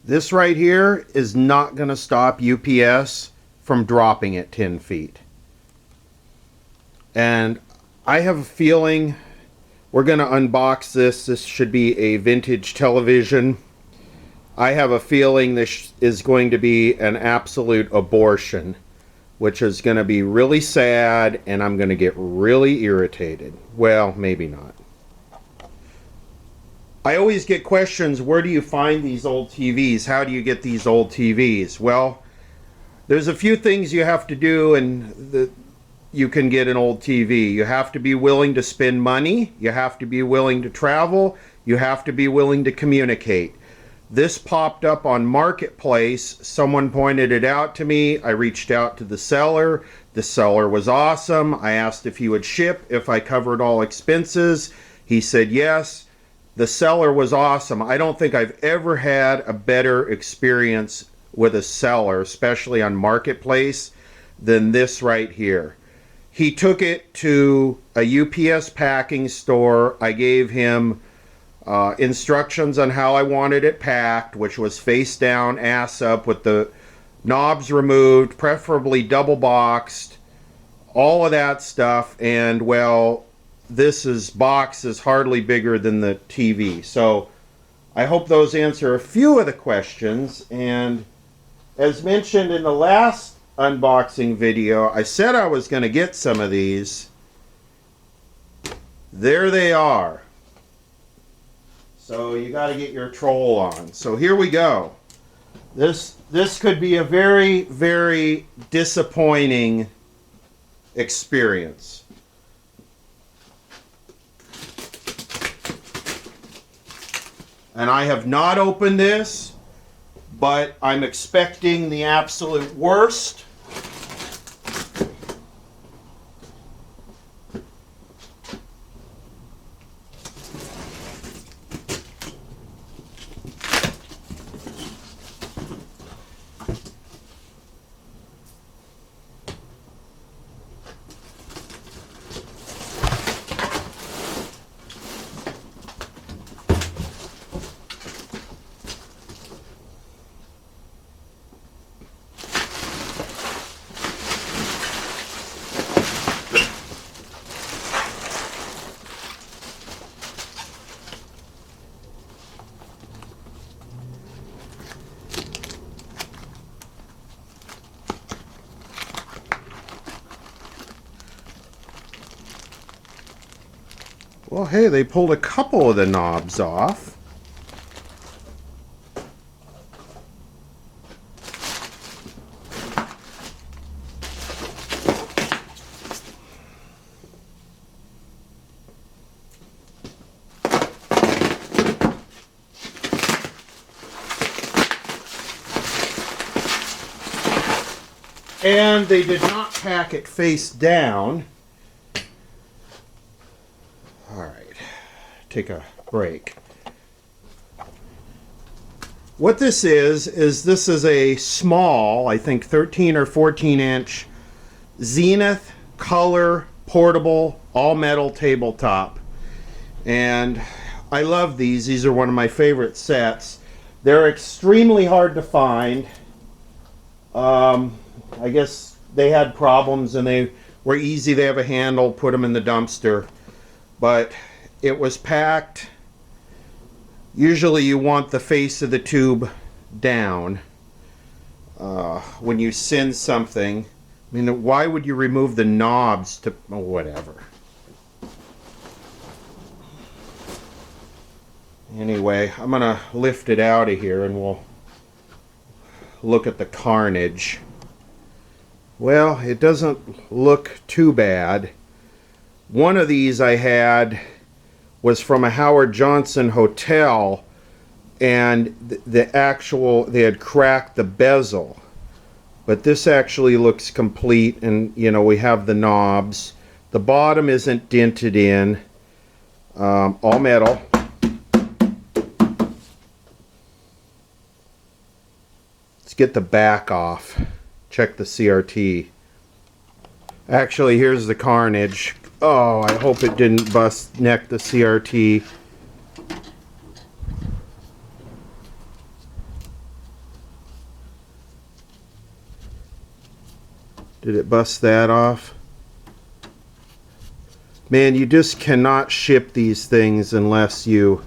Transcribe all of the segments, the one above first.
This right here is not going to stop UPS from dropping it 10 feet. And I have a feeling we're going to unbox this. This should be a vintage television. I have a feeling this is going to be an absolute abortion, which is going to be really sad, and I'm going to get really irritated. Well, maybe not. I always get questions, where do you find these old TVs? How do you get these old TVs? Well, there's a few things you have to do, and you can get an old TV. You have to be willing to spend money. You have to be willing to travel. You have to be willing to communicate. This popped up on Marketplace. Someone pointed it out to me. I reached out to the seller. The seller was awesome. I asked if he would ship, if I covered all expenses. He said yes. The seller was awesome. I don't think I've ever had a better experience with a seller, especially on Marketplace, than this right here. He took it to a UPS packing store. I gave him instructions on how I wanted it packed, which was face down, ass up, with the knobs removed, preferably double boxed, all of that stuff. And well, this box is hardly bigger than the TV. So I hope those answer a few of the questions. And as mentioned in the last unboxing video, I said I was going to get some of these. There they are. So you got to get your troll on. So here we go. This could be a very, very disappointing experience. And I have not opened this, but I'm expecting the absolute worst. Well, hey, they pulled a couple of the knobs off. And they did not pack it face down. Take a break. What this is this is a small, I think 13 or 14 inch Zenith color portable all metal tabletop. And I love these. These are one of my favorite sets. They're extremely hard to find. I guess they had problems and they were easy. They have a handle, put them in the dumpster. But it was packed. Usually you want the face of the tube down when you send something. I mean, why would you remove the knobs to, oh, whatever. Anyway, I'm gonna lift it out of here and we'll look at the carnage. Well, it doesn't look too bad. One of these I had was from a Howard Johnson hotel, and they had cracked the bezel. But this actually looks complete, and you know, we have the knobs. The bottom isn't dented in, all metal. Let's get the back off. Check the CRT. Actually, here's the carnage. Oh, I hope it didn't neck the CRT. Did it bust that off? Man, you just cannot ship these things unless you...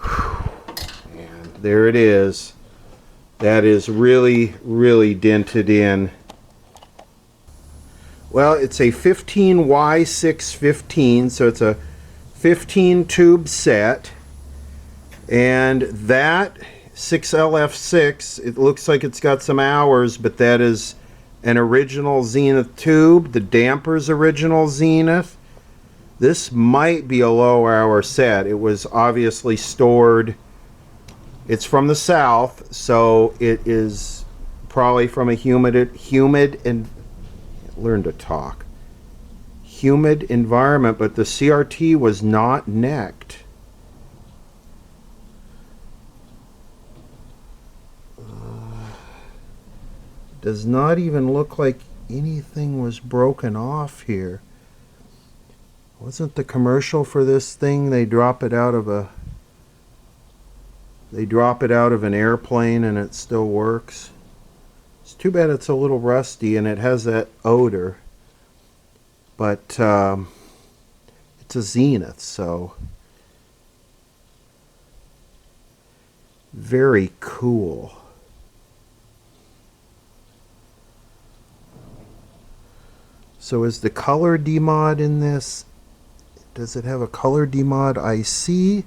And there it is. That is really, really dented in. Well, it's a 15Y615, so it's a 15 tube set. And that 6LF6, it looks like it's got some hours, but that is an original Zenith tube. The damper's original Zenith. This might be a low hour set. It was obviously stored. It's from the south, so it is probably from a humid and learn to talk. Humid environment, but the CRT was not necked. Does not even look like anything was broken off here. Wasn't the commercial for this thing they drop it out of an airplane and it still works? It's too bad it's a little rusty and it has that odor. But it's a Zenith, so very cool. So is the color demod in this? Does it have a color demod IC?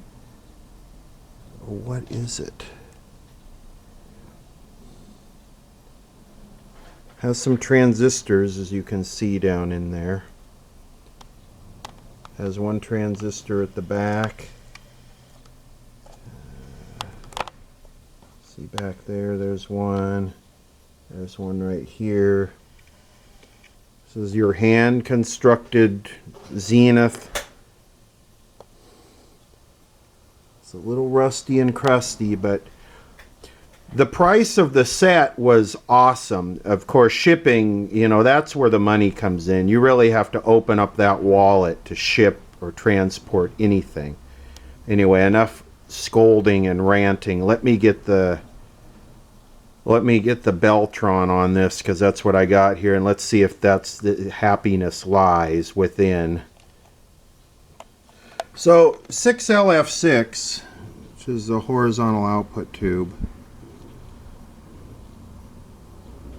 Or what is it? Has some transistors, as you can see down in there. Has one transistor at the back. See back there, there's one. There's one right here. This is your hand constructed Zenith. It's a little rusty and crusty, but the price of the set was awesome. Of course, shipping, you know, that's where the money comes in. You really have to open up that wallet to ship or transport anything. Anyway, enough scolding and ranting. Let me get the Beltron on this, because that's what I got here, and let's see if that's the happiness lies within. So 6LF6, which is the horizontal output tube,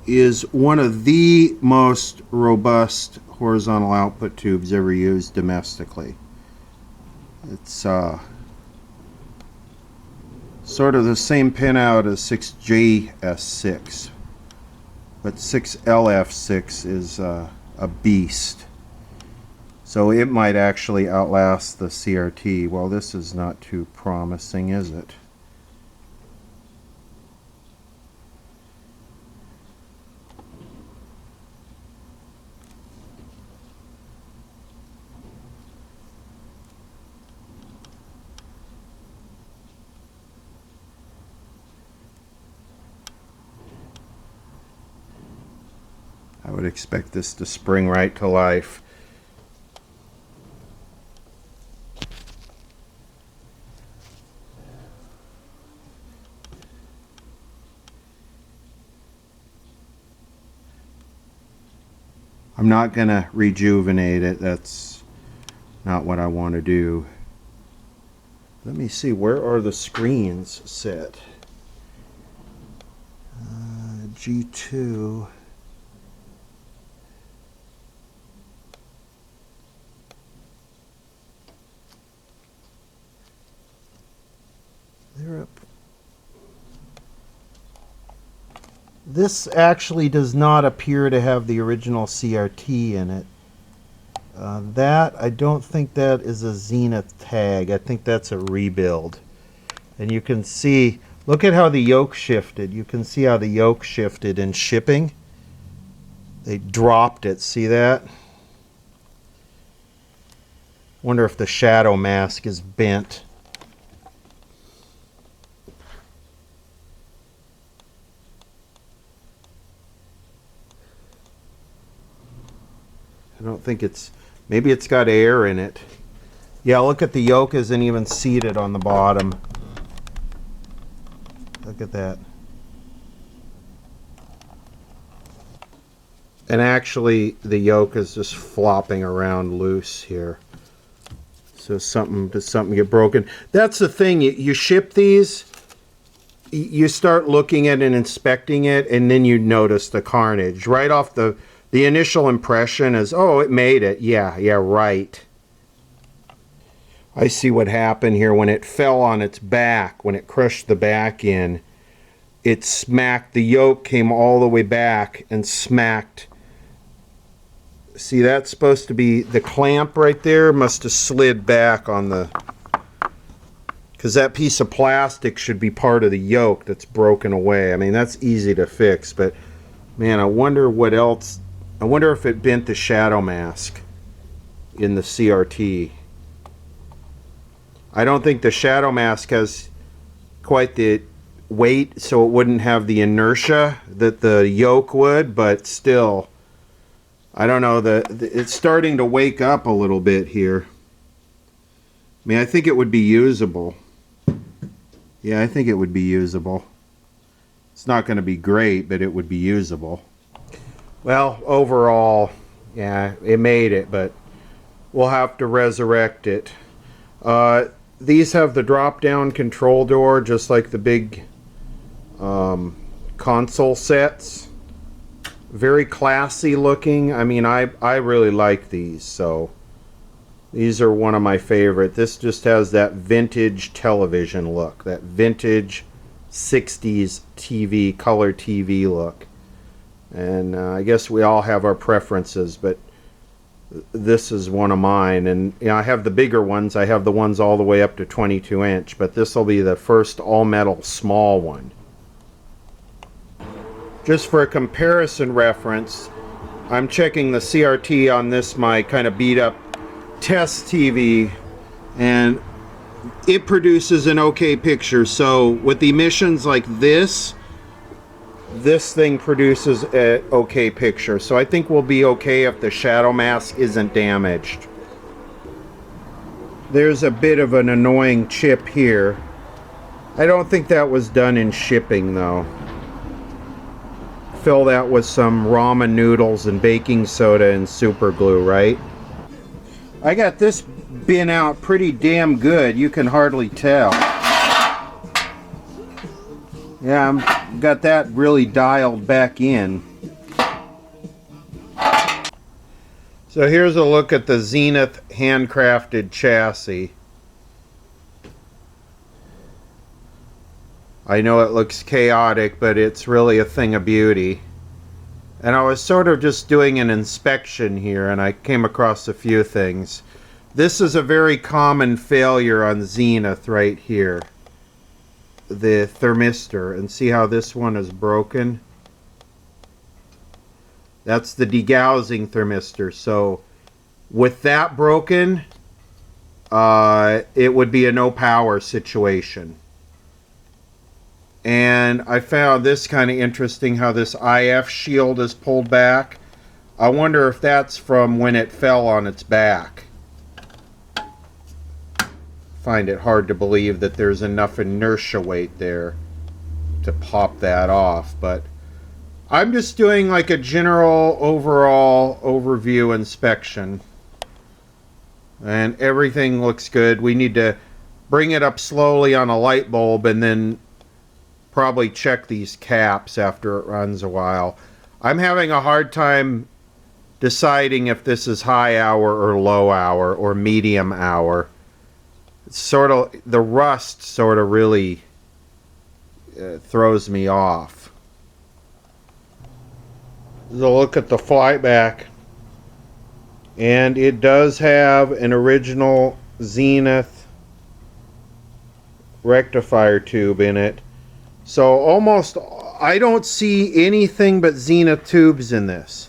is one of the most robust horizontal output tubes ever used domestically. It's sort of the same pinout as 6JS6, but 6LF6 is a beast. So it might actually outlast the CRT. Well, this is not too promising, is it? I would expect this to spring right to life. I'm not going to rejuvenate it. That's not what I want to do. Let me see, where are the screens set? G2. They're up. This actually does not appear to have the original CRT in it. That, I don't think that is a Zenith tag. I think that's a rebuild. And you can see, look at how the yoke shifted. You can see how the yoke shifted in shipping. They dropped it, see that? Wonder if the shadow mask is bent. I don't think it's, maybe it's got air in it. Yeah, look at the yoke isn't even seated on the bottom. Look at that. And actually, the yoke is just flopping around loose here. So does something get broken? That's the thing. You ship these, you start looking at it and inspecting it, and then you notice the carnage. Right off the initial impression is, oh, it made it. Yeah, right. I see what happened here when it fell on its back, when it crushed the back in. It smacked, the yoke came all the way back and smacked. See, that's supposed to be the clamp right there, must have slid back on the, because that piece of plastic should be part of the yoke that's broken away. I mean, that's easy to fix, but man, I wonder what else. I wonder if it bent the shadow mask in the CRT. I don't think the shadow mask has quite the weight, so it wouldn't have the inertia that the yoke would, but still, I don't know, it's starting to wake up a little bit here. I mean, I think it would be usable. Yeah, I think it would be usable. It's not going to be great, but it would be usable. Well, overall, yeah, it made it, but we'll have to resurrect it. These have the drop-down control door, just like the big console sets. Very classy looking. I mean, I really like these, so these are one of my favorite. This just has that vintage television look, that vintage 60s TV, color TV look. And I guess we all have our preferences, but this is one of mine. And you know, I have the bigger ones. I have the ones all the way up to 22 inch, but this will be the first all-metal small one. Just for a comparison reference, I'm checking the CRT on this, my kind of beat up test TV, and it produces an okay picture. So with emissions like this thing produces an okay picture. So I think we'll be okay if the shadow mask isn't damaged. There's a bit of an annoying chip here. I don't think that was done in shipping though. Fill that with some ramen noodles and baking soda and super glue, right? I got this bin out pretty damn good. You can hardly tell. Yeah, I've got that really dialed back in. So here's a look at the Zenith handcrafted chassis. I know it looks chaotic, but it's really a thing of beauty. And I was sort of just doing an inspection here, and I came across a few things. This is a very common failure on Zenith right here. The thermistor. And see how this one is broken? That's the degaussing thermistor. So with that broken, it would be a no power situation. And I found this kind of interesting, how this IF shield is pulled back. I wonder if that's from when it fell on its back. Find it hard to believe that there's enough inertia weight there to pop that off, but I'm just doing like a general overall overview inspection, and everything looks good. We need to bring it up slowly on a light bulb and then probably check these caps after it runs a while. I'm having a hard time deciding if this is high hour or low hour or medium hour. It's sort of, the rust sort of really throws me off. There's a look at the flyback, and it does have an original Zenith rectifier tube in it. So almost, I don't see anything but Zenith tubes in this.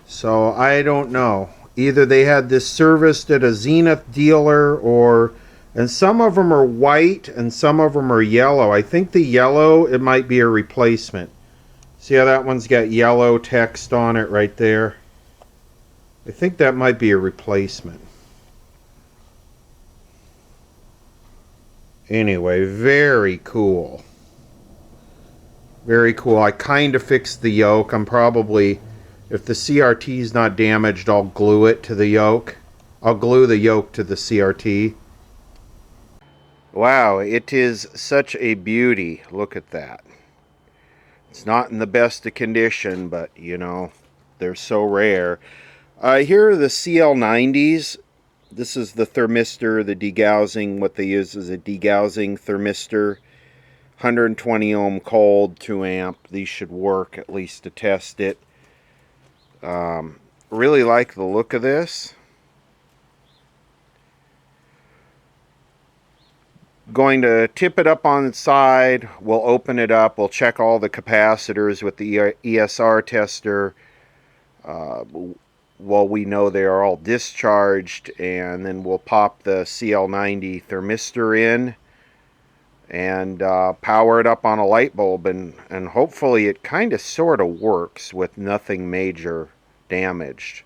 So I don't know. Either they had this serviced at a Zenith dealer, or, and some of them are white and some of them are yellow. I think the yellow, it might be a replacement. See how that one's got yellow text on it right there? I think that might be a replacement. Anyway, very cool. Very cool. I kind of fixed the yoke. I'm probably If the CRT is not damaged, I'll glue it to the yoke. I'll glue the yoke to the CRT. Wow, it is such a beauty. Look at that. It's not in the best of condition, but you know, they're so rare. Here are the CL90s. This is the thermistor, the degaussing. What they use is a degaussing thermistor. 120 ohm cold, 2 amp. These should work, at least to test it. Really like the look of this. Going to tip it up on its side. We'll open it up. We'll check all the capacitors with the ESR tester. Well, we know they are all discharged, and then we'll pop the CL90 thermistor in and power it up on a light bulb, and hopefully it kind of sort of works with nothing major damaged.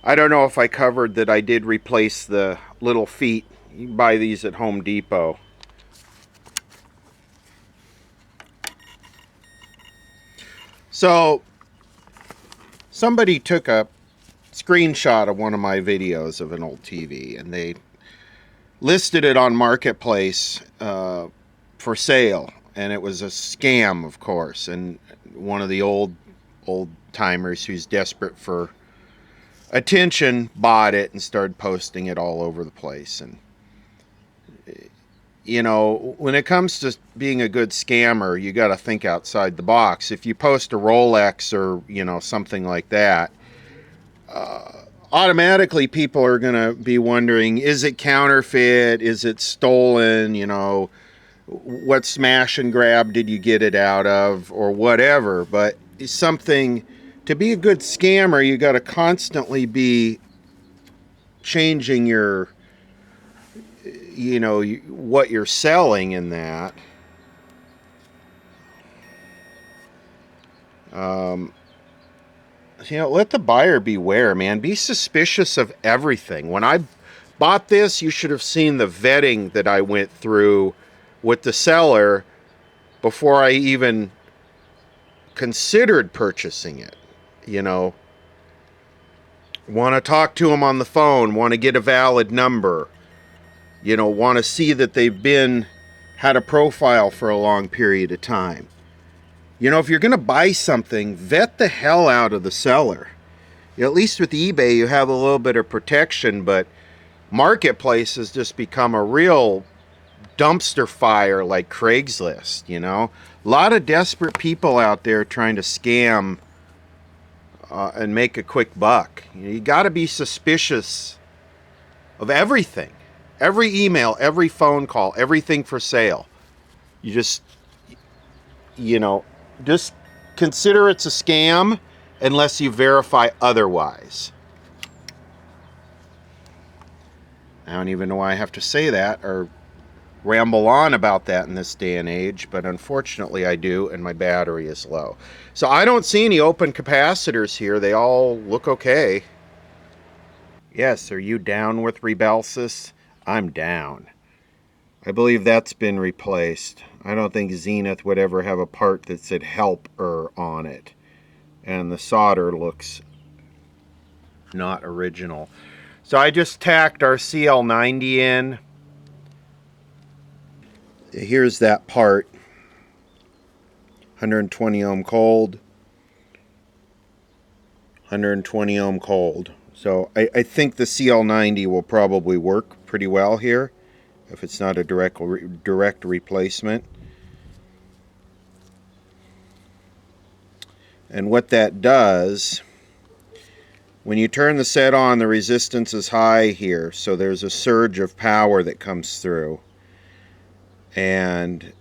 I don't know if I covered that I did replace the little feet. You can buy these at Home Depot. So somebody took a screenshot of one of my videos of an old TV, and they listed it on Marketplace for sale, and it was a scam, of course. And one of the old timers who's desperate for attention bought it and started posting it all over the place. And you know, when it comes to being a good scammer, you got to think outside the box. If you post a Rolex or, you know, something like that, automatically people are going to be wondering, is it counterfeit? Is it stolen? You know, what smash and grab did you get it out of, or whatever? But something, to be a good scammer, you got to constantly be changing your, you know, what you're selling in that. You know, let the buyer beware, man. Be suspicious of everything. When I bought this, you should have seen the vetting that I went through with the seller before I even considered purchasing it. You know, want to talk to them on the phone, want to get a valid number, you know, want to see that they've had a profile for a long period of time. You know, if you're going to buy something, vet the hell out of the seller. You know, at least with eBay, you have a little bit of protection, but Marketplace has just become a real dumpster fire like Craigslist, you know. A lot of desperate people out there trying to scam and make a quick buck. You got to be suspicious of everything. Every email, every phone call, everything for sale. You just, you know, just consider it's a scam unless you verify otherwise. I don't even know why I have to say that or ramble on about that in this day and age, but unfortunately I do, and my battery is low. So I don't see any open capacitors here. They all look okay. Yes, are you down with Rebelsis? I'm down. I believe that's been replaced. I don't think Zenith would ever have a part that said helper on it. And the solder looks not original. So I just tacked our CL90 in. Here's that part. 120 ohm cold. 120 ohm cold. So I think the CL90 will probably work pretty well here, if it's not a direct replacement. And what that does, when you turn the set on, the resistance is high here, so there's a surge of power that comes through. And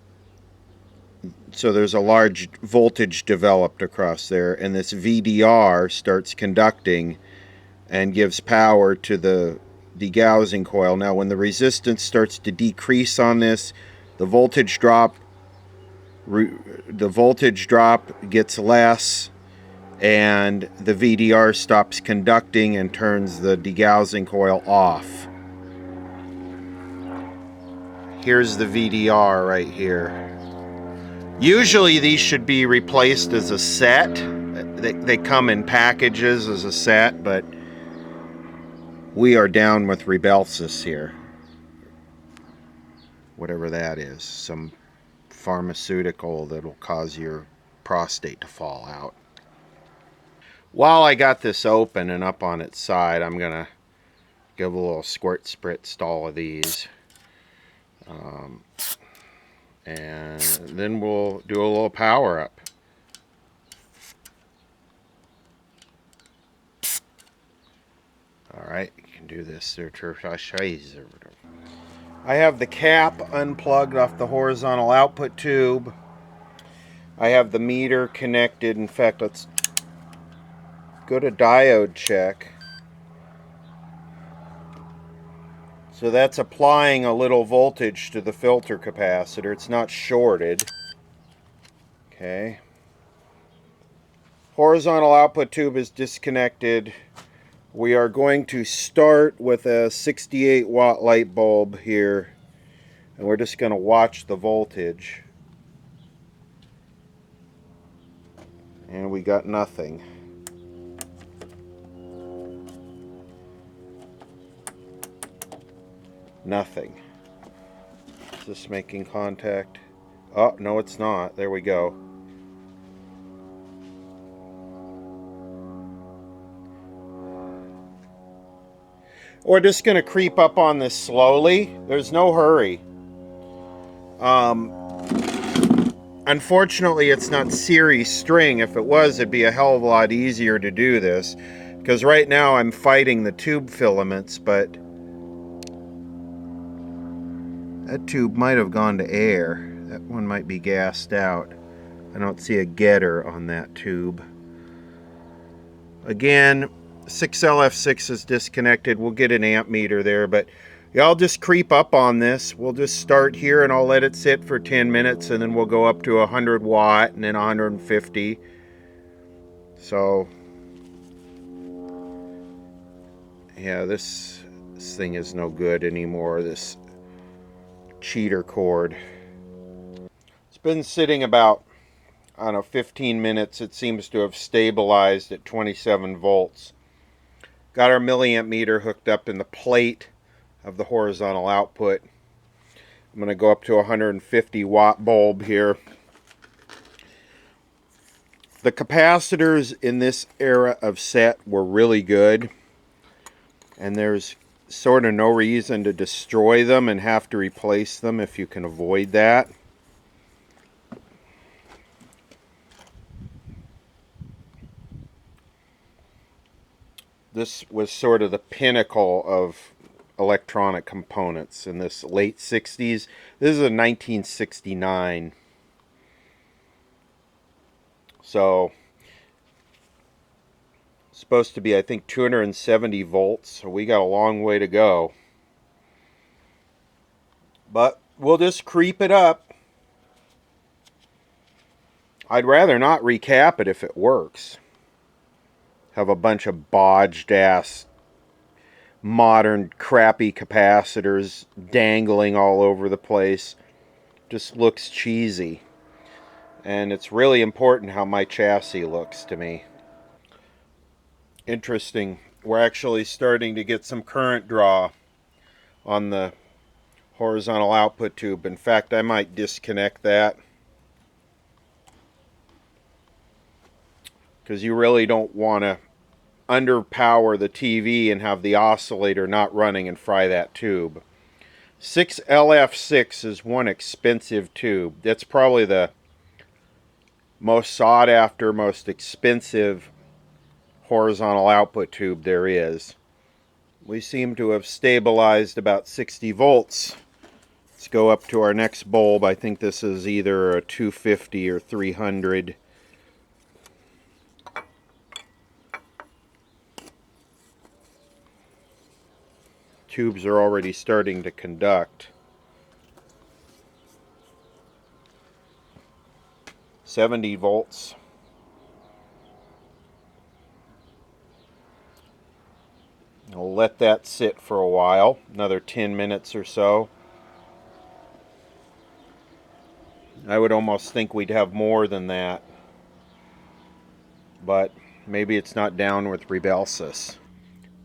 so there's a large voltage developed across there, and this VDR starts conducting and gives power to the degaussing coil. Now when the resistance starts to decrease on this, the voltage drop gets less, and the VDR stops conducting and turns the degaussing coil off. Here's the VDR right here. Usually these should be replaced as a set, they come in packages as a set, but we are down with Rybelsus here. Whatever that is. Some pharmaceutical that'll cause your prostate to fall out. While I got this open and up on its side, I'm going to give a little squirt spritz to all of these. And then we'll do a little power up. Alright, you can do this. I have the cap unplugged off the horizontal output tube. I have the meter connected. In fact, let's go to diode check. So that's applying a little voltage to the filter capacitor. It's not shorted. Okay. Horizontal output tube is disconnected. We are going to start with a 68 watt light bulb here, and we're just going to watch the voltage. And we got nothing. Nothing. Is this making contact? Oh, no, it's not. There we go. We're just going to creep up on this slowly. There's no hurry. Unfortunately, it's not series string. If it was, it'd be a hell of a lot easier to do this. Because right now I'm fighting the tube filaments, but that tube might have gone to air. That one might be gassed out. I don't see a getter on that tube. Again, 6LF6 is disconnected. We'll get an amp meter there, but y'all just creep up on this. We'll just start here and I'll let it sit for 10 minutes and then we'll go up to 100 watt and then 150. So, yeah, this thing is no good anymore, this cheater cord. It's been sitting about, I don't know, 15 minutes. It seems to have stabilized at 27 volts. Got our milliamp meter hooked up in the plate of the horizontal output. I'm going to go up to a 150 watt bulb here. The capacitors in this era of set were really good, and there's sort of no reason to destroy them and have to replace them if you can avoid that. This was sort of the pinnacle of electronic components in this late 60s. This is a 1969. So, it's supposed to be, I think, 270 volts. So we got a long way to go. But we'll just creep it up. I'd rather not recap it if it works. Have a bunch of bodged ass modern crappy capacitors dangling all over the place. Just looks cheesy. And it's really important how my chassis looks to me. Interesting. We're actually starting to get some current draw on the horizontal output tube. In fact, I might disconnect that, because you really don't want to underpower the TV and have the oscillator not running and fry that tube. 6LF6 is one expensive tube. That's probably the most sought after, most expensive horizontal output tube there is. We seem to have stabilized about 60 volts. Let's go up to our next bulb. I think this is either a 250 or 300. Tubes are already starting to conduct. 70 volts. I'll let that sit for a while, another 10 minutes or so. I would almost think we'd have more than that. but maybe it's not down with Rebelsis.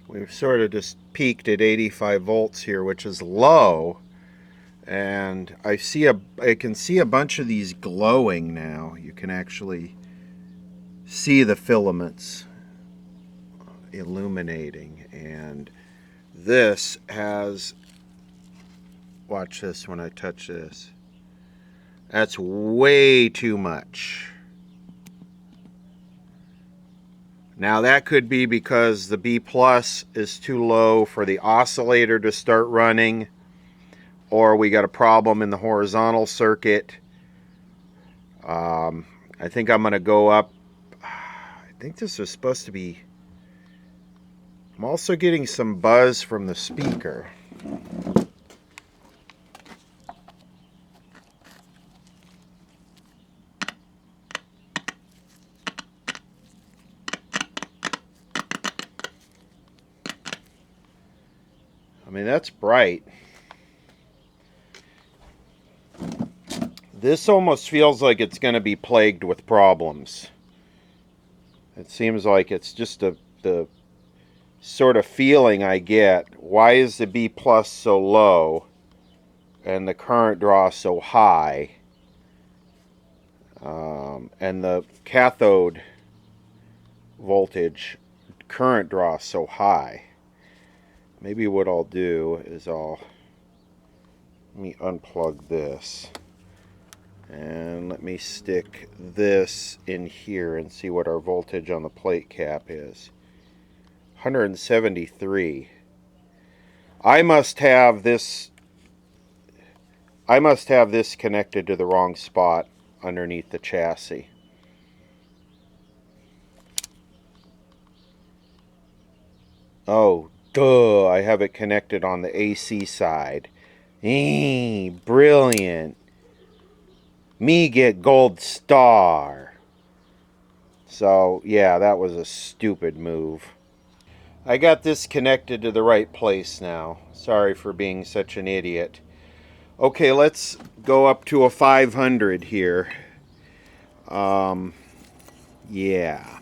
We've sort of just peaked at 85 volts here, which is low. And I can see a bunch of these glowing now. You can actually see the filaments illuminating. And this has, watch this when I touch this. That's way too much. Now that could be because the B plus is too low for the oscillator to start running, or we got a problem in the horizontal circuit. I think I'm going to go up. I think this is supposed to be. I'm also getting some buzz from the speaker. I mean, that's bright. This almost feels like it's going to be plagued with problems. It seems like it's just the sort of feeling I get. Why is the B plus so low and the current draw so high? And the cathode voltage current draw so high. Maybe what I'll do is let me unplug this and let me stick this in here and see what our voltage on the plate cap is. 173. I must have this connected to the wrong spot underneath the chassis. Oh, duh, I have it connected on the AC side. Brilliant. Me get gold star. So, yeah, that was a stupid move. I got this connected to the right place now. Sorry for being such an idiot. Okay, let's go up to a 500 here. Yeah.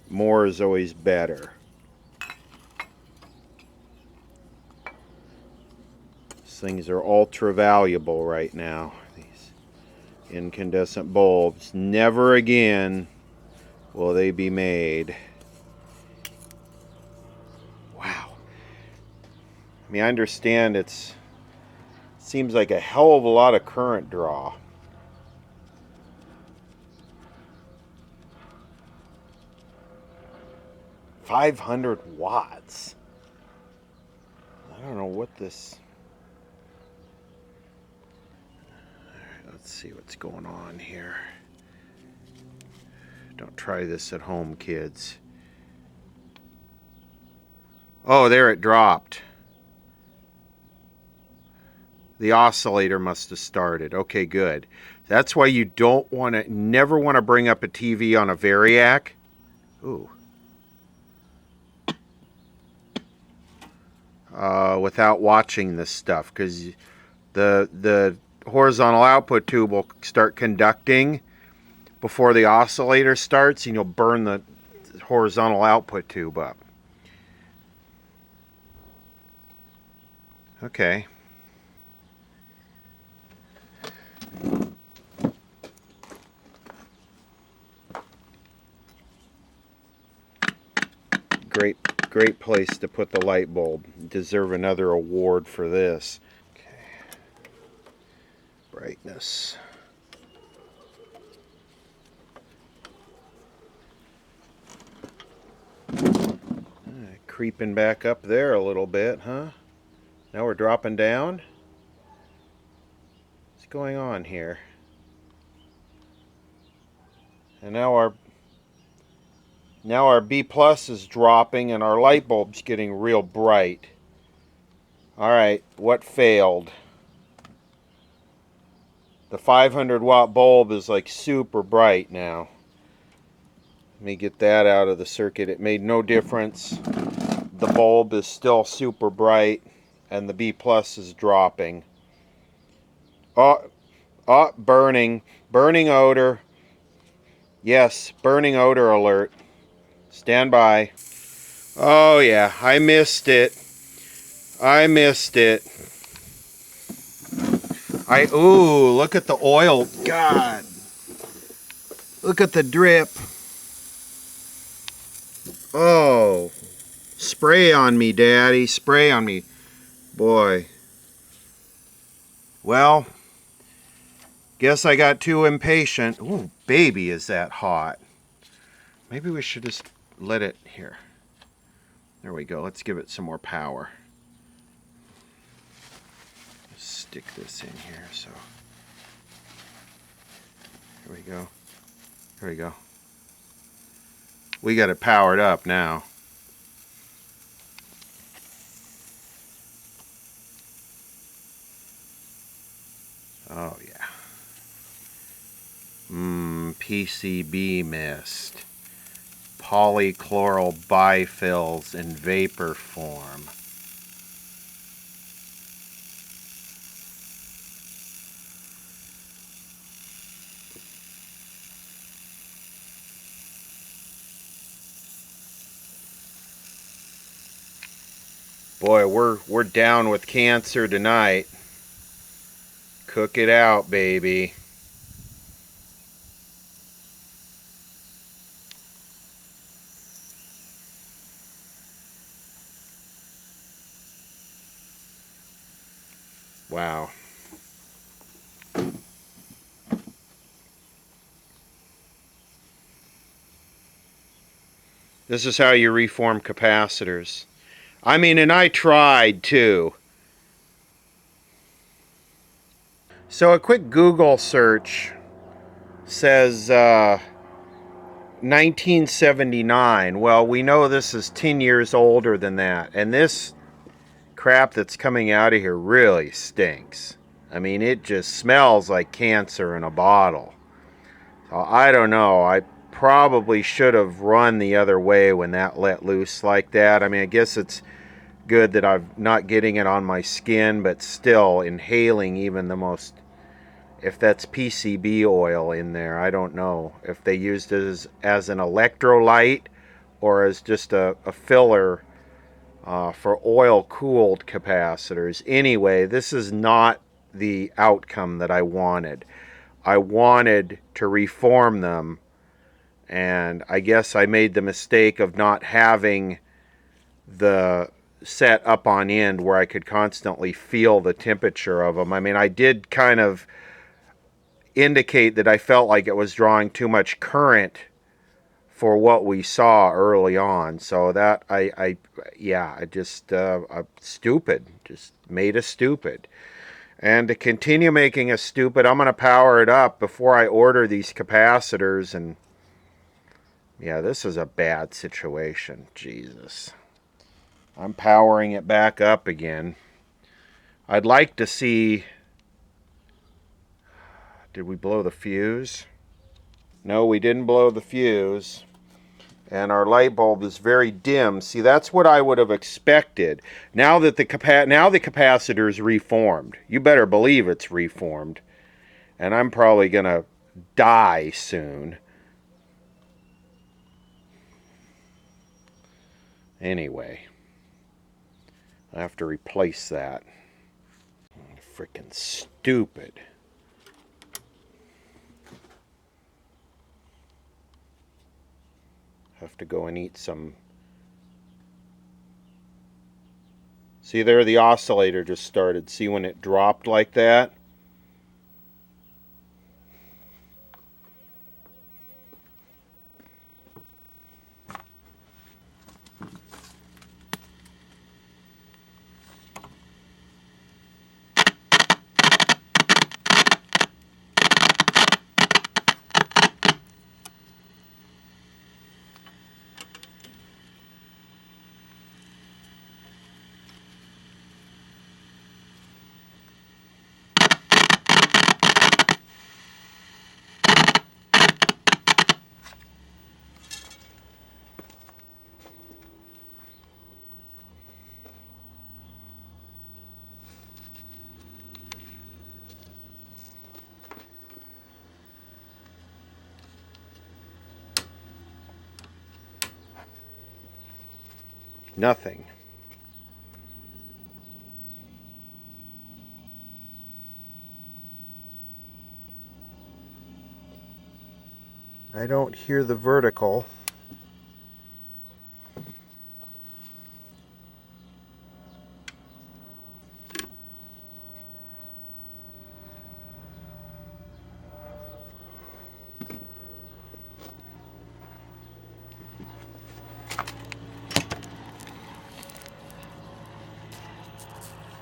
More is always better. These things are ultra valuable right now. These incandescent bulbs. Never again will they be made. Wow. I mean, I understand it seems like a hell of a lot of current draw. $500 I don't know what this. Alright, let's see what's going on here. Don't try this at home, kids. Oh, there it dropped. The oscillator must have started. Okay, good. That's why you never want to bring up a TV on a Variac. Ooh. Without watching this stuff, because the horizontal output tube will start conducting before the oscillator starts, and you'll burn the horizontal output tube up. Okay. Great place to put the light bulb. Deserve another award for this. Okay. Brightness. Creeping back up there a little bit, huh? Now we're dropping down. What's going on here? And now our B plus is dropping and our light bulb's getting real bright. Alright, what failed? The 500 watt bulb is like super bright now. Let me get that out of the circuit. It made no difference. The bulb is still super bright and the B plus is dropping. Oh, burning odor. Yes, burning odor alert. Stand by. Oh yeah, I missed it. I missed it. Ooh, look at the oil. God. Look at the drip. Oh. Spray on me, Daddy. Spray on me. Boy. Well, guess I got too impatient. Ooh, baby, is that hot. Maybe we should just let it here. There we go. Let's give it some more power. Stick this in here. So here we go. Here we go. We got it powered up now. Oh yeah. PCB mist. Polychloral biphils in vapor form. Boy, we're down with cancer tonight. Cook it out, baby. Wow. This is how you reform capacitors. I mean, and I tried too. So a quick Google search says 1979. Well, we know this is 10 years older than that. And this crap that's coming out of here really stinks. I mean, it just smells like cancer in a bottle. So I don't know. I probably should have run the other way when that let loose like that. I mean, I guess it's good that I'm not getting it on my skin, but still inhaling even the most, if that's PCB oil in there, I don't know if they used it as an electrolyte or as just a filler for oil cooled capacitors. Anyway, this is not the outcome that I wanted. I wanted to reform them, and I guess I made the mistake of not having the set up on end where I could constantly feel the temperature of them. I mean, I did kind of indicate that I felt like it was drawing too much current for what we saw early on. So that I just stupid, just made us stupid. And to continue making us stupid, I'm going to power it up before I order these capacitors. And yeah, this is a bad situation. Jesus. I'm powering it back up again. I'd like to see... Did we blow the fuse? No, we didn't blow the fuse. And our light bulb is very dim. See, that's what I would have expected. Now that the capacitor is reformed. You better believe it's reformed. And I'm probably going to die soon. Anyway, I have to replace that. Freaking stupid. Have to go and eat some. See there, the oscillator just started. See when it dropped like that? Nothing. I don't hear the vertical.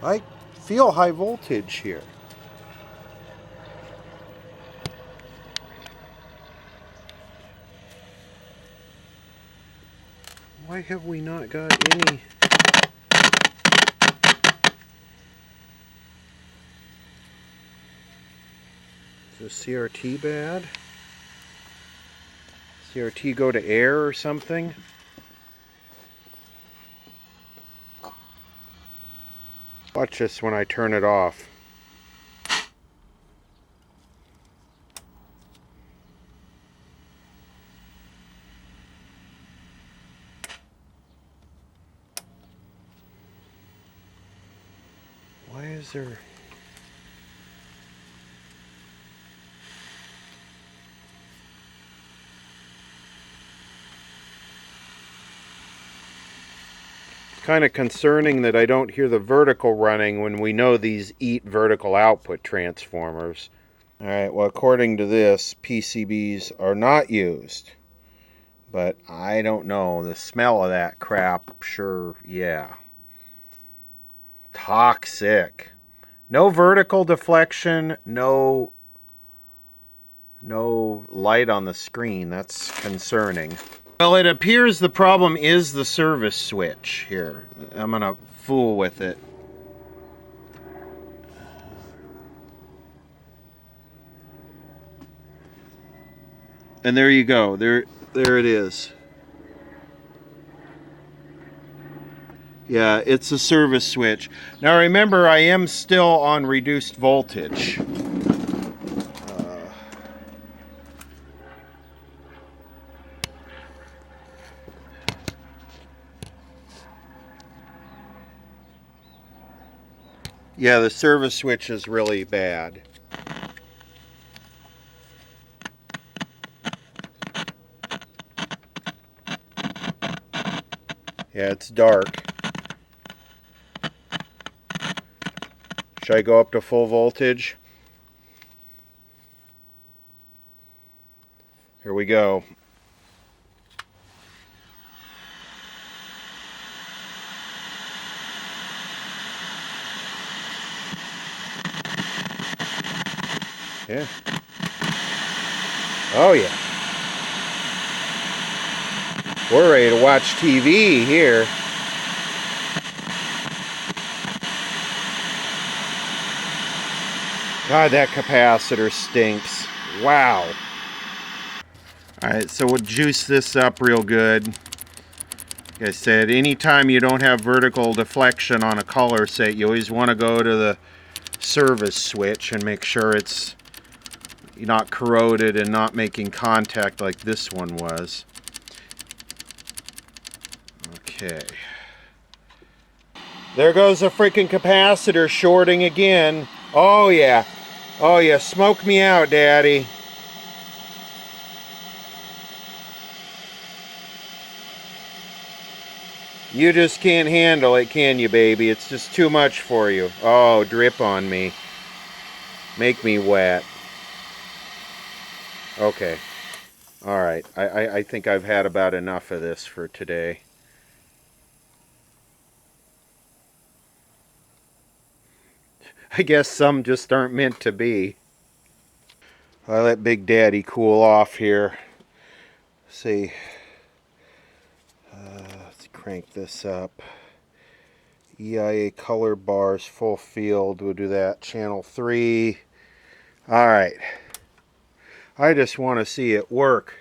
I feel high voltage here. Why have we not got any? Is the CRT bad? CRT go to air or something? Watch this when I turn it off. Why is there... It's kind of concerning that I don't hear the vertical running when we know these eat vertical output transformers. Alright, well, according to this, PCBs are not used. But I don't know. The smell of that crap, sure, yeah. Toxic. No vertical deflection, no light on the screen. That's concerning. Well, it appears the problem is the service switch here. I'm gonna fool with it. And there you go. There it is. Yeah, it's a service switch. Now remember, I am still on reduced voltage. Yeah, the service switch is really bad. Yeah, it's dark. Should I go up to full voltage? Here we go. Yeah. Oh yeah. We're ready to watch TV here. God, that capacitor stinks. Wow. Alright, so we'll juice this up real good. Like I said, anytime you don't have vertical deflection on a color set, you always want to go to the service switch and make sure it's not corroded and not making contact like this one was. Okay. There goes a freaking capacitor shorting again. Oh yeah. Oh yeah, smoke me out, Daddy. You just can't handle it, can you, baby? It's just too much for you. Oh, drip on me. Make me wet. Okay. Alright, I think I've had about enough of this for today. I guess some just aren't meant to be. I let Big Daddy cool off here. See. Let's crank this up. EIA color bars, full field. We'll do that. Channel 3. Alright. I just want to see it work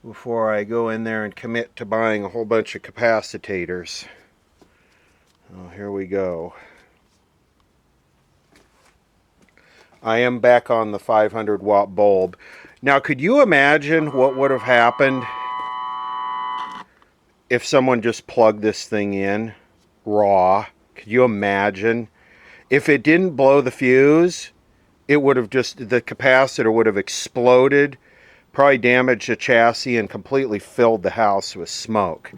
before I go in there and commit to buying a whole bunch of capacitors. Oh, here we go. I am back on the 500 watt bulb. Now, could you imagine what would have happened if someone just plugged this thing in raw. Could you imagine? If it didn't blow the fuse, it would have just, the capacitor would have exploded, probably damaged the chassis and completely filled the house with smoke.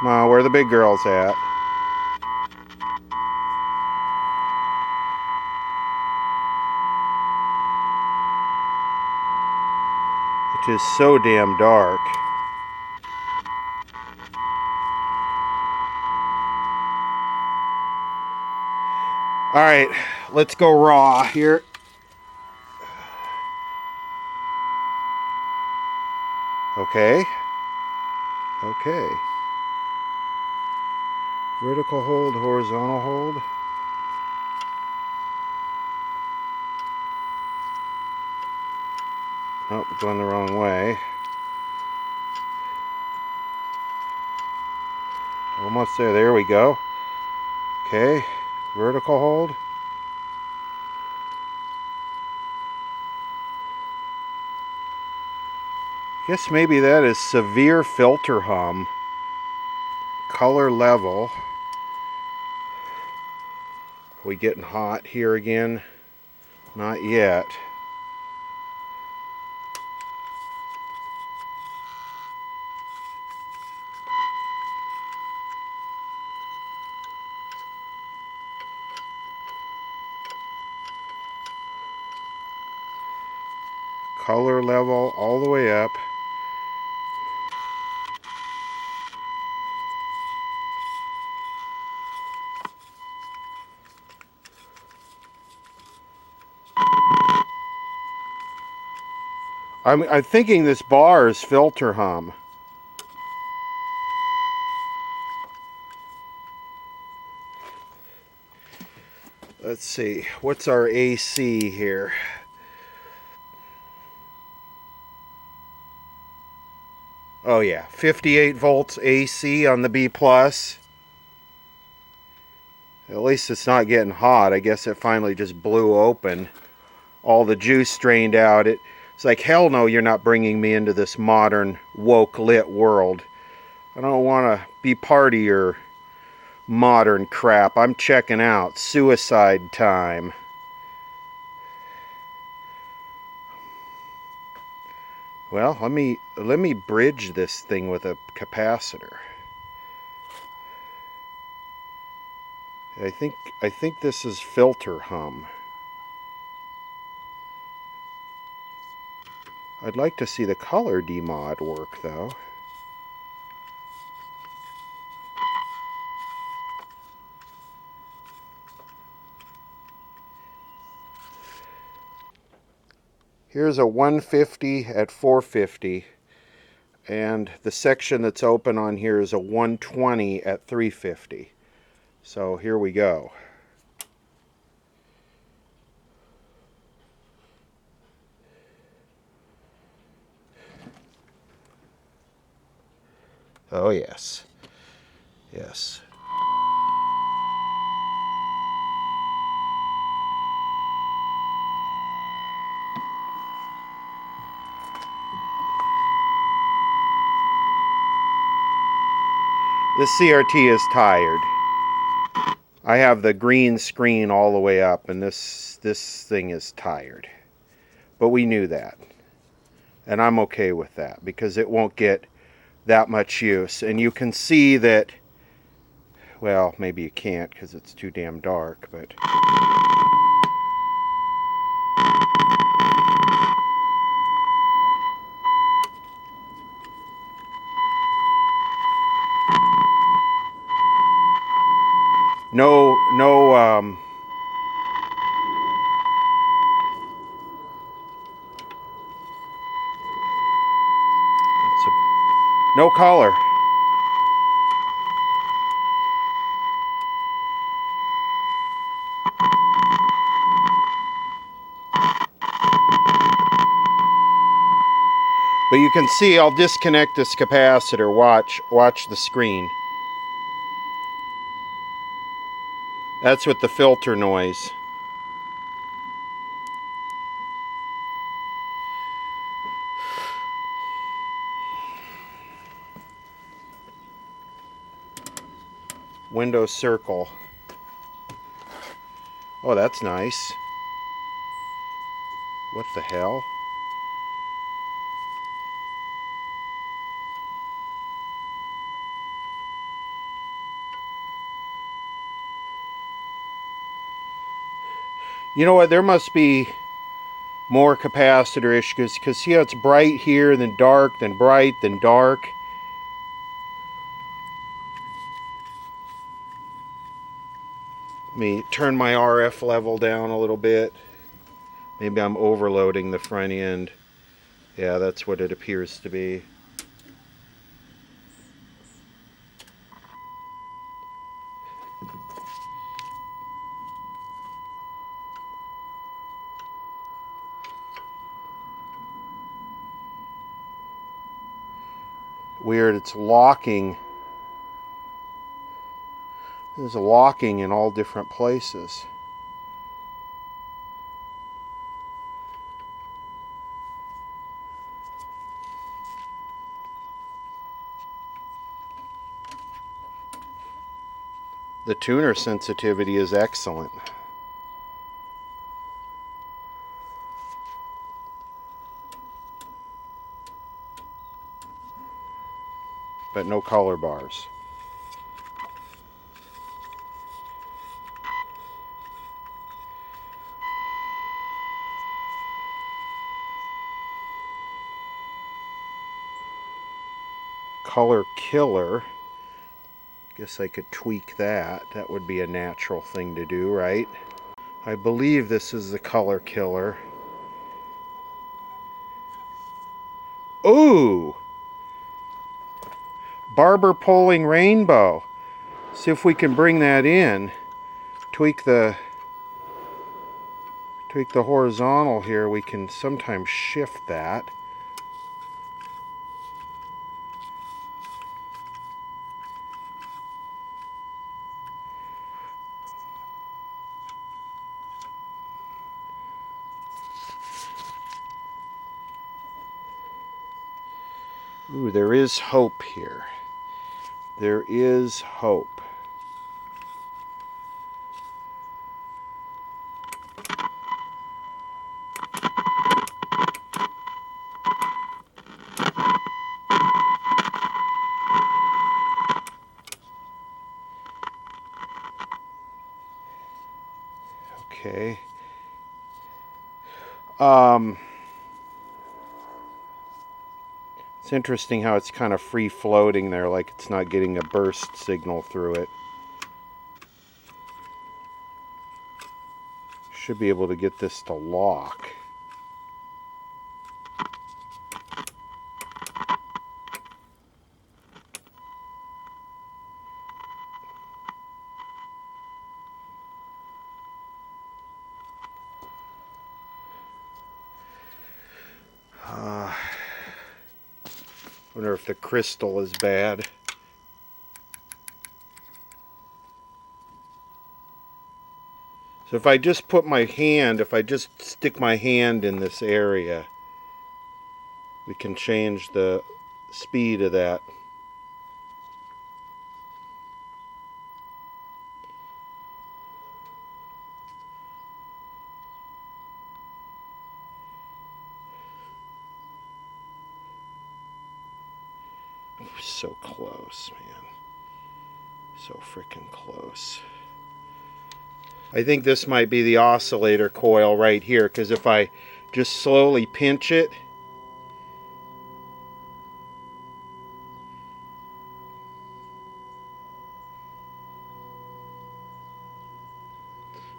Well, where are the big girls at? It is so damn dark. Alright, let's go raw here. Okay. Okay. Vertical hold, horizontal hold. Oh, going the wrong way. Almost there. There we go. Okay. Vertical hold. Guess maybe that is severe filter hum. Color level. Are we getting hot here again? Not yet. Color level all the way up. I'm thinking this bar is filter hum. Let's see, what's our AC here? Oh yeah, 58 volts AC on the B+. At least it's not getting hot. I guess it finally just blew open. All the juice drained out. It's like, hell no, you're not bringing me into this modern, woke, lit world. I don't want to be part of your modern crap. I'm checking out. Suicide time. Well, let me bridge this thing with a capacitor. I think this is filter hum. I'd like to see the color demod work though. Here's a 150 at 450, and the section that's open on here is a 120 at 350. So here we go. Oh yes. Yes. This CRT is tired. I have the green screen all the way up, and this thing is tired. But we knew that. And I'm okay with that, because it won't get that much use. And you can see that, well, maybe you can't because it's too damn dark, but no no color. But you can see I'll disconnect this capacitor. Watch the screen. That's with the filter noise. Windows circle. Oh, that's nice. What the hell? You know what? There must be more capacitor issues because see how it's bright here, then dark, then bright, then dark. Let me turn my RF level down a little bit. Maybe I'm overloading the front end. Yeah, that's what it appears to be. Weird, it's locking. There's a locking in all different places. The tuner sensitivity is excellent. But no color bars. Color killer. Guess I could tweak that. That would be a natural thing to do, right? I believe this is the color killer. Ooh! Barber polling rainbow. See if we can bring that in. Tweak the horizontal here. We can sometimes shift that. Ooh, there is hope here. There is hope. Okay. It's interesting how it's kind of free floating there, like it's not getting a burst signal through it. Should be able to get this to lock. Wonder if the crystal is bad. So if I just put my hand, if I just stick my hand in this area, we can change the speed of that. So close, man. So freaking close. I think this might be the oscillator coil right here, because if I just slowly pinch it,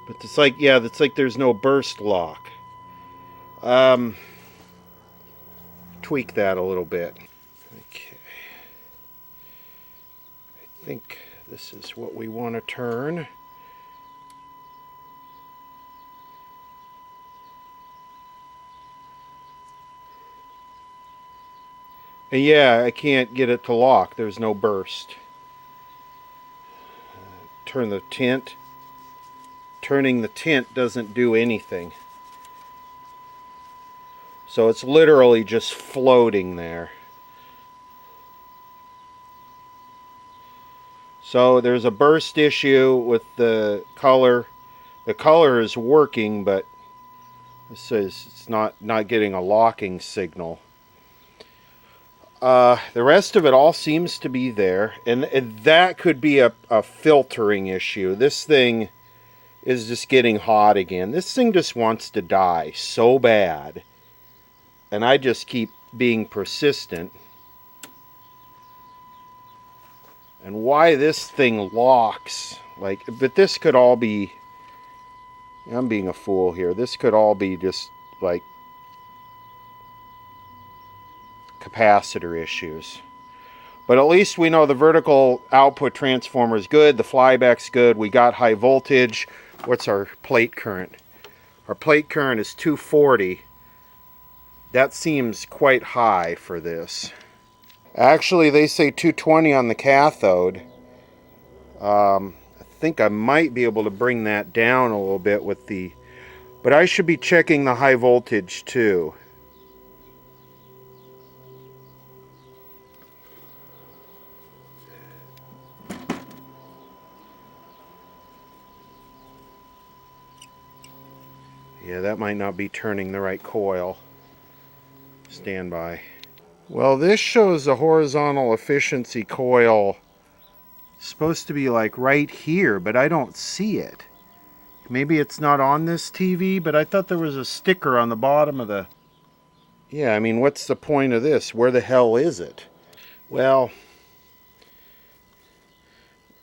but it's like, yeah, it's like there's no burst lock. Tweak that a little bit. Okay. I think this is what we want to turn. And yeah, I can't get it to lock. There's no burst. Turn the tint. Turning the tint doesn't do anything. So it's literally just floating there. So there's a burst issue with the color. The color is working, but it says it's not getting a locking signal. The rest of it all seems to be there, and that could be a filtering issue. This thing is just getting hot again. This thing just wants to die so bad, and I just keep being persistent. And why this thing locks, like, but this could all be, I'm being a fool here, this could all be just like capacitor issues. But at least we know the vertical output transformer is good, the flyback's good, we got high voltage. What's our plate current? Our plate current is 240. That seems quite high for this. Actually, they say 220 on the cathode. I think I might be able to bring that down a little bit with the... But I should be checking the high voltage too. Yeah, that might not be turning the right coil. Stand by. Well, this shows the horizontal efficiency coil supposed to be like right here, but I don't see it. Maybe it's not on this TV, but I thought there was a sticker on the bottom of the... Yeah, I mean, what's the point of this? Where the hell is it? Well,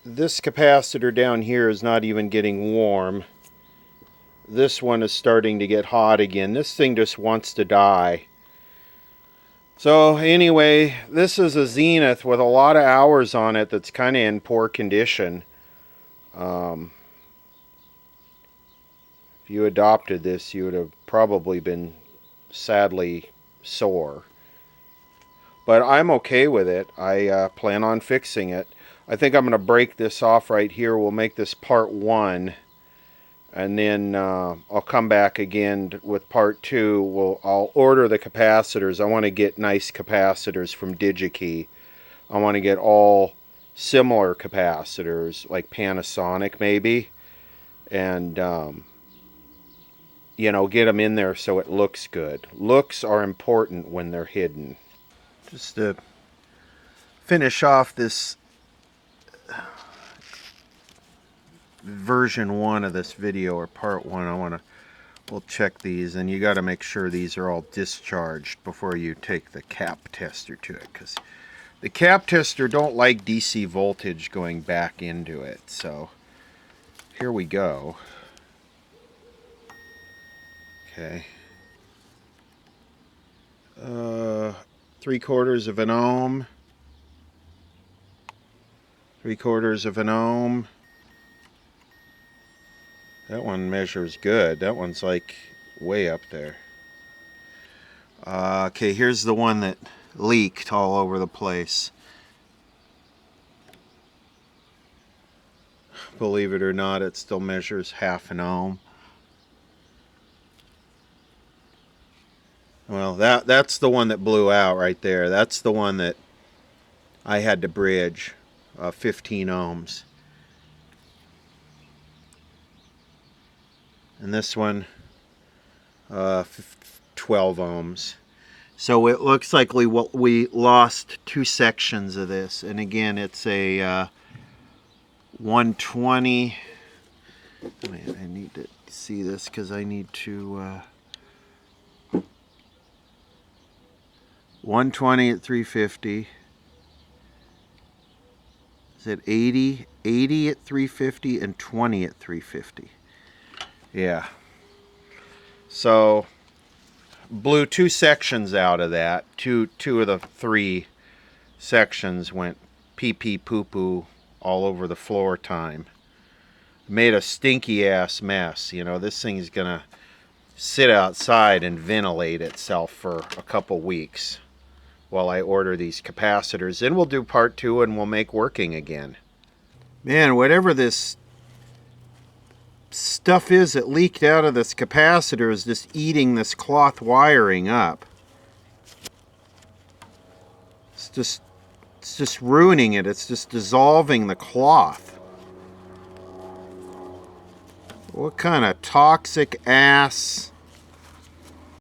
this capacitor down here is not even getting warm. This one is starting to get hot again. This thing just wants to die. So anyway, this is a Zenith with a lot of hours on it that's kind of in poor condition. If you adopted this, you would have probably been sadly sore. But I'm okay with it. I plan on fixing it. I think I'm going to break this off right here. We'll make this part 1. And then I'll come back again with part 2. I'll order the capacitors. I want to get nice capacitors from DigiKey. I want to get all similar capacitors, like Panasonic maybe. And, you know, get them in there so it looks good. Looks are important when they're hidden. Just to finish off this version 1 of this video, or part 1, we'll check these, and you got to make sure these are all discharged before you take the cap tester to it, because the cap tester don't like DC voltage going back into it. So here we go. Okay, 3/4 of an ohm, 3/4 of an ohm. That one measures good. That one's like way up there. Okay, here's the one that leaked all over the place. Believe it or not, it still measures half an ohm. Well, that's the one that blew out right there. That's the one that I had to bridge, 15 ohms. And this one, 12 ohms. So it looks like we lost 2 sections of this. And again, it's a 120. Man, I need to see this because I need to... 120 at 350. Is it 80? 80 at 350 and 20 at 350. Yeah. So blew 2 sections out of that. Two of the 3 sections went pee-pee poo-poo all over the floor time. Made a stinky ass mess. You know, this thing is gonna sit outside and ventilate itself for a couple weeks. while I order these capacitors. Then we'll do part 2 and we'll make working again. Man, whatever this stuff is that leaked out of this capacitor is just eating this cloth wiring up. It's just ruining it. It's just dissolving the cloth. What kind of toxic ass